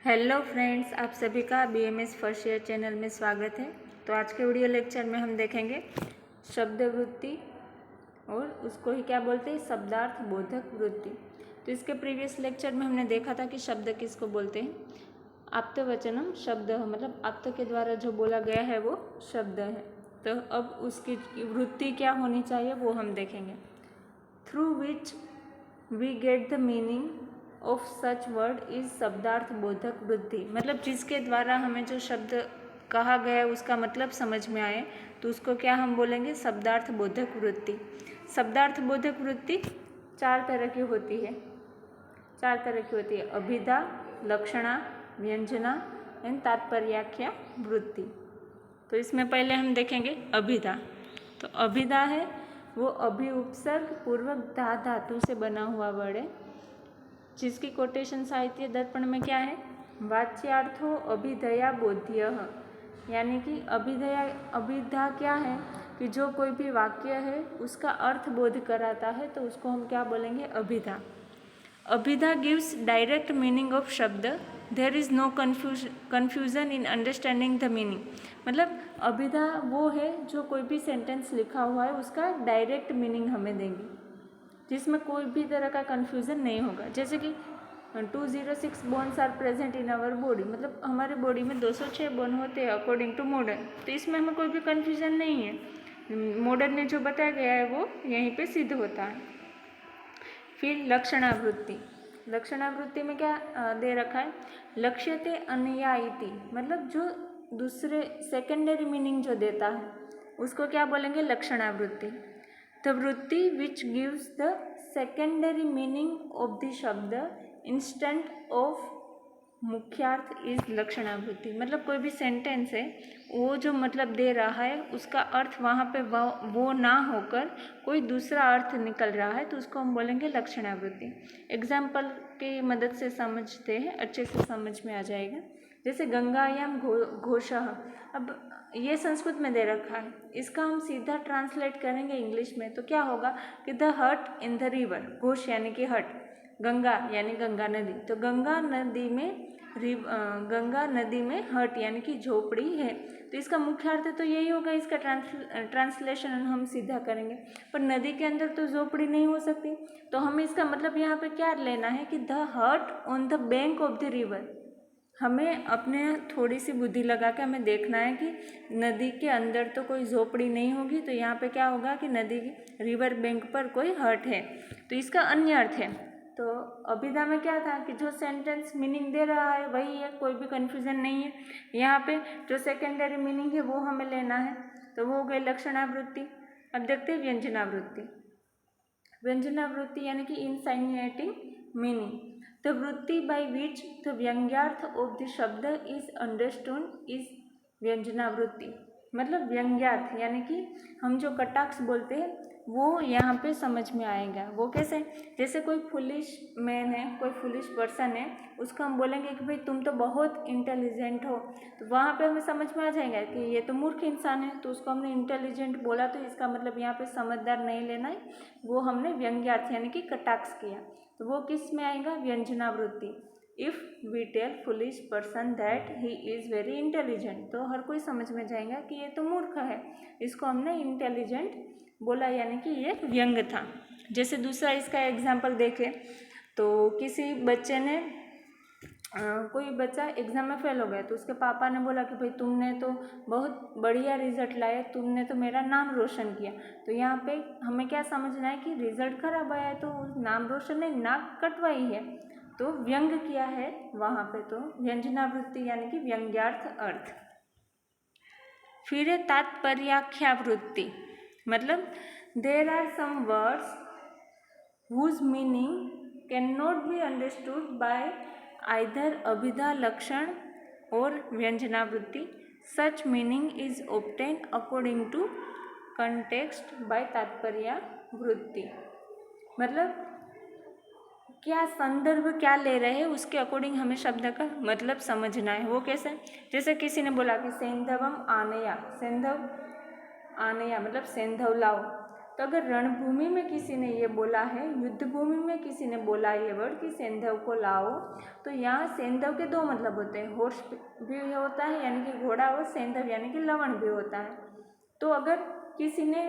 Hello friends, आप सभी का बीएमएस फर्स्ट ईयर चैनल में स्वागत है। तो आज के वीडियो लेक्चर में हम देखेंगे शब्द वृत्ति और उसको ही क्या बोलते हैं, शब्दार्थ बोधक वृत्ति। तो इसके प्रीवियस लेक्चर में हमने देखा था कि शब्द किसको बोलते हैं, आप्तवचनम शब्द, मतलब आप्त के द्वारा जो बोला गया है वो शब्द है। तो अब उसकी वृत्ति क्या होनी चाहिए वो हम देखेंगे। Through which we get the meaning of such word is शब्दार्थ बोधक वृत्ति, मतलब जिसके द्वारा हमें जो शब्द कहा गया है उसका मतलब समझ में आए तो उसको क्या हम बोलेंगे, शब्दार्थ बोधक वृत्ति। शब्दार्थ बोधक वृत्ति चार तरह की होती है। अभिधा, लक्षणा, व्यंजना एंड तात्पर्याख्या वृत्ति। तो इसमें पहले हम देखेंगे अभिधा। तो अभिधा है वो अभि उपसर्ग पूर्वक धा धातु से बना हुआ वर्ड है, जिसकी कोटेशन साहित्य दर्पण में क्या है, वाच्यार्थो अभिधया बोध्य, यानी कि अभिधा क्या है कि जो कोई भी वाक्य है उसका अर्थ बोध कराता है, तो उसको हम क्या बोलेंगे, अभिधा। अभिधा गिव्स डायरेक्ट मीनिंग ऑफ शब्द, there is no confusion in understanding the meaning. मतलब अभिधा वो है जो कोई भी सेंटेंस लिखा हुआ है उसका डायरेक्ट मीनिंग हमें देंगी, जिसमें कोई भी तरह का कन्फ्यूज़न नहीं होगा। जैसे कि 206 bones are present in our body, मतलब हमारे बॉडी में 206 बोन होते हैं अकॉर्डिंग टू मॉडर्न, तो इसमें हमें कोई भी कन्फ्यूज़न नहीं है। मॉडर्न ने जो बताया गया है वो यहीं पे सिद्ध होता है। फिर लक्षणावृत्ति। लक्षणावृत्ति में क्या दे रखा है, लक्ष्यते अन्या इति, मतलब जो दूसरे सेकेंडरी मीनिंग जो देता है उसको क्या बोलेंगे, लक्षणावृत्ति। द वृत्ति which gives the secondary meaning of the शब्द इंस्टेंट ऑफ मुख्यार्थ इज लक्षणावृत्ति। मतलब कोई भी सेंटेंस है वो जो मतलब दे रहा है उसका अर्थ वहाँ पे वो ना होकर कोई दूसरा अर्थ निकल रहा है, तो उसको हम बोलेंगे लक्षणावृत्ति। एग्जाम्पल की मदद से समझते हैं, अच्छे से समझ में आ जाएगा। जैसे गंगायाम घोषः, अब ये संस्कृत में दे रखा है, इसका हम सीधा ट्रांसलेट करेंगे इंग्लिश में तो क्या होगा कि द हट इन द रिवर, घोष यानी कि हट, गंगा यानी गंगा नदी, तो गंगा नदी में हट यानी कि झोपड़ी है, तो इसका मुख्य अर्थ तो यही होगा। इसका ट्रांसलेशन हम सीधा करेंगे, पर नदी के अंदर तो झोपड़ी नहीं हो सकती, तो हमें इसका मतलब यहाँ पे क्या लेना है कि द हट on the bank of the river. हमें अपने थोड़ी सी बुद्धि लगा के हमें देखना है कि नदी के अंदर तो कोई झोपड़ी नहीं होगी, तो यहाँ पे क्या होगा कि नदी रिवर बैंक पर कोई हट है, तो इसका अन्य अर्थ है। तो अभिधा में क्या था कि जो सेंटेंस मीनिंग दे रहा है वही है, कोई भी कन्फ्यूज़न नहीं है। यहाँ पे जो सेकेंडरी मीनिंग है वो हमें लेना है, तो वो हो गई लक्षणावृत्ति। अब देखते हैं व्यंजनावृत्ति। व्यंजनावृत्ति यानी कि इनसाइनुएटिंग मीनिंग। द वृत्ति बाय विच द व्यंग्यार्थ ऑफ द शब्द इज अंडरस्टूड इज व्यंजनावृत्ति। मतलब व्यंग्यार्थ यानी कि हम जो कटाक्ष बोलते हैं वो यहाँ पे समझ में आएगा। वो कैसे, जैसे कोई फुलिश मैन है, कोई फुलिश पर्सन है, उसको हम बोलेंगे कि भाई तुम तो बहुत इंटेलिजेंट हो, तो वहाँ पे हमें समझ में आ जाएगा कि ये तो मूर्ख इंसान है, तो उसको हमने इंटेलिजेंट बोला, तो इसका मतलब यहाँ पे समझदार नहीं लेना है, वो हमने व्यंग्यार्थ यानी कि कटाक्ष किया, तो वो किस में आएगा, व्यंजनावृत्ति। If we tell foolish person that he is very intelligent, तो हर कोई समझ में जाएगा कि ये तो मूर्ख है, इसको हमने इंटेलिजेंट बोला, यानी कि ये व्यंग था। जैसे दूसरा इसका एग्जाम्पल देखें तो किसी बच्चे ने कोई बच्चा एग्ज़ाम में फेल हो गया, तो उसके पापा ने बोला कि भाई तुमने तो बहुत बढ़िया रिजल्ट लाया, तुमने तो मेरा नाम रोशन किया। तो यहाँ पे हमें क्या समझना है कि रिजल्ट खराब आया है तो नाम रोशन नहीं, नाक कटवाई है, तो व्यंग किया है वहाँ पे, तो व्यंजनावृत्ति यानी कि व्यंग्यार्थ अर्थ। फिर है तात्पर्याख्या वृत्ति। मतलब there are some words whose meaning can not be understood by either अभिधा, लक्षण और व्यंजनावृत्ति। Such meaning is obtain according to context by तात्पर्यावृत्ति। मतलब क्या संदर्भ क्या ले रहे हैं उसके अकॉर्डिंग हमें शब्द का मतलब समझना है। वो कैसे, जैसे किसी ने बोला कि सेंधवम आनया, सेंधव आनया मतलब सेंधव लाओ, तो अगर रणभूमि में किसी ने ये बोला है, युद्ध भूमि में किसी ने बोला ये वर्ड कि सेंधव को लाओ, तो यहाँ सेंधव के दो मतलब होते हैं, हॉर्स भी होता है यानी कि घोड़ा, और सेंधव यानी कि लवण भी होता है। तो अगर किसी ने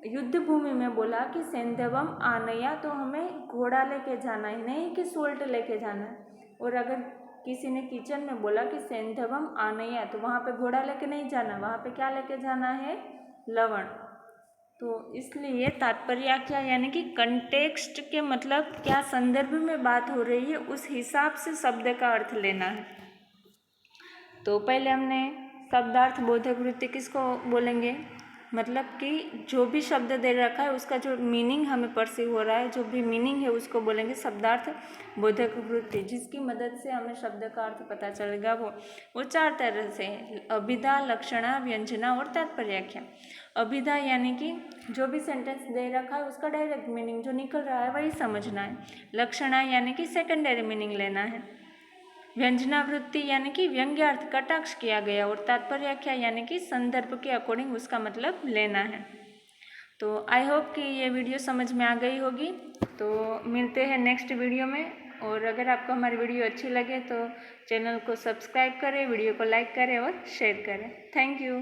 युद्ध भूमि में बोला कि सेंधवम आनया, तो हमें घोड़ा लेके जाना है, नहीं कि सोल्ट लेके जाना है। और अगर किसी ने किचन में बोला कि सेंधवम आनया, तो वहाँ पे घोड़ा लेके नहीं जाना, वहाँ पे क्या लेके जाना है, लवण। तो इसलिए तात्पर्य क्या, यानी कि कंटेक्स्ट के मतलब क्या संदर्भ में बात हो रही है उस हिसाब से शब्द का अर्थ लेना है। तो पहले हमने शब्दार्थ बोधक वृत्ति किसको बोलेंगे, मतलब कि जो भी शब्द दे रखा है उसका जो मीनिंग हमें परसीव हो रहा है, जो भी मीनिंग है उसको बोलेंगे शब्दार्थ बोधक वृत्ति, जिसकी मदद से हमें शब्द का अर्थ पता चलेगा। वो चार तरह से, अभिधा, लक्षणा, व्यंजना और तात्पर्याख्या। अभिधा यानी कि जो भी सेंटेंस दे रखा है उसका डायरेक्ट मीनिंग जो निकल रहा है वही समझना है। लक्षणा यानी कि सेकेंडरी मीनिंग लेना है। व्यंजनावृत्ति यानी कि व्यंग्यार्थ कटाक्ष किया गया, और तात्पर्याख्या यानी कि संदर्भ के अकॉर्डिंग उसका मतलब लेना है। तो आई होप कि ये वीडियो समझ में आ गई होगी। तो मिलते हैं नेक्स्ट वीडियो में, और अगर आपको हमारी वीडियो अच्छी लगे तो चैनल को सब्सक्राइब करें, वीडियो को लाइक करें और शेयर करें। Thank you.